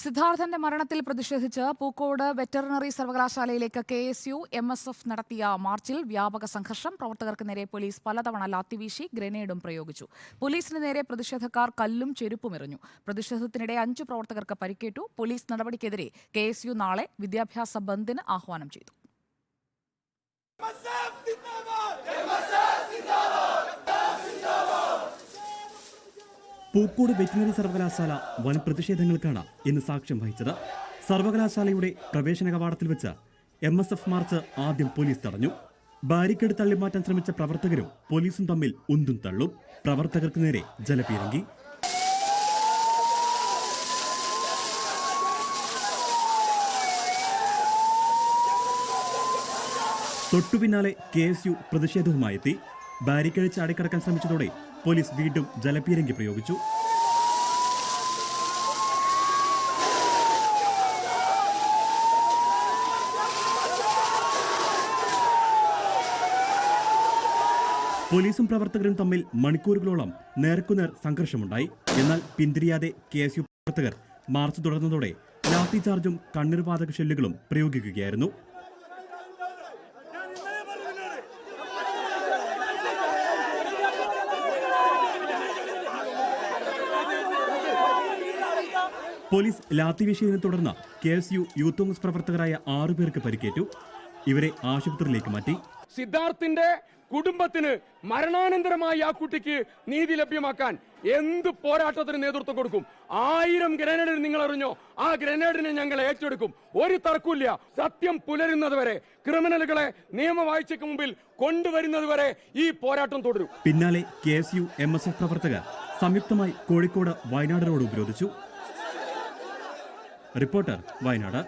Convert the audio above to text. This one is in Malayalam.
സിദ്ധാർത്ഥന്റെ മരണത്തിൽ പ്രതിഷേധിച്ച് പൂക്കോട് വെറ്ററിനറി സർവകലാശാലയിലേക്ക് KSU MSF നടത്തിയ മാർച്ചിൽ വ്യാപക സംഘർഷം. പ്രവർത്തകർക്ക് നേരെ പോലീസ് പലതവണ ലാത്തിവീശി ഗ്രനേഡും പ്രയോഗിച്ചു. പോലീസിന് നേരെ പ്രതിഷേധക്കാർ കല്ലും ചെരുപ്പും എറിഞ്ഞു. പ്രതിഷേധത്തിനിടെ 5 പ്രവർത്തകർക്ക് പരിക്കേറ്റു. പോലീസ് നടപടിക്കെതിരെ KSU നാളെ വിദ്യാഭ്യാസ ബന്ദിന് ആഹ്വാനം ചെയ്തു. പൂക്കോട് വെറ്റിനറി സർവകലാശാല വൻ പ്രതിഷേധങ്ങൾക്കാണ് ഇന്ന് സാക്ഷ്യം വഹിച്ചത്. സർവകലാശാലയുടെ പ്രവേശന കവാടത്തിൽ വെച്ച് MSF മാർച്ച് ആദ്യം പോലീസ് തടഞ്ഞു. ബാരിക്കേഡ് തള്ളിമാറ്റാൻ ശ്രമിച്ച പ്രവർത്തകരും പോലീസും തമ്മിൽ ഉന്തും തള്ളും. പ്രവർത്തകർക്ക് നേരെ ജലപീരങ്കി. തൊട്ടുപിന്നാലെ KSU പ്രതിഷേധവുമായെത്തി. ബാരിക്കേഡ് ചാടിക്കടക്കാൻ ശ്രമിച്ചതോടെ പോലീസ് വീണ്ടും ജലപീരങ്കി പ്രയോഗിച്ചു. പോലീസും പ്രവർത്തകരും തമ്മിൽ മണിക്കൂറുകളോളം നേർക്കുനേർ സംഘർഷമുണ്ടായി. എന്നാൽ പിന്തിരിയാതെ KSU പ്രവർത്തകർ മാർച്ച് തുടർന്നതോടെ ലാത്തി ചാർജും കണ്ണീർവാതക ഷെല്ലുകളും പ്രയോഗിക്കുകയായിരുന്നു. പോലീസ് ലാത്തിവീശിയതിനെ തുടർന്ന് KSU യൂത്ത് കോൺഗ്രസ് പ്രവർത്തകരായ 6 പേർക്ക് പരിക്കേറ്റു. ഇവരെ ആശുപത്രിയിലേക്ക് മാറ്റി. സിദ്ധാർത്ഥിന്റെ കുടുംബത്തിന് മരണാനന്തരമായി ആ കുട്ടിക്ക് നീതി ലഭ്യമാക്കാൻ എന്ത് പോരാട്ടത്തിന് നേതൃത്വം കൊടുക്കും. 1000 ഗ്രനേഡ് നിങ്ങൾ അറിഞ്ഞോ? ആ ഗ്രനേഡിനെ ഞങ്ങൾ ഏറ്റെടുക്കും. ഒരു തർക്കമില്ല. സത്യം പുലരുന്നതുവരെ, ക്രിമിനലുകളെ നിയമവാഴ്ചയ്ക്ക് മുമ്പിൽ കൊണ്ടുവരുന്നതുവരെ ഈ പോരാട്ടം തുടരും. പിന്നാലെ KSU MSF പ്രവർത്തകർ സംയുക്തമായി കോഴിക്കോട് വയനാട് റോഡ് ഉപരോധിച്ചു. റിപ്പോർട്ടർ, വയനാട്.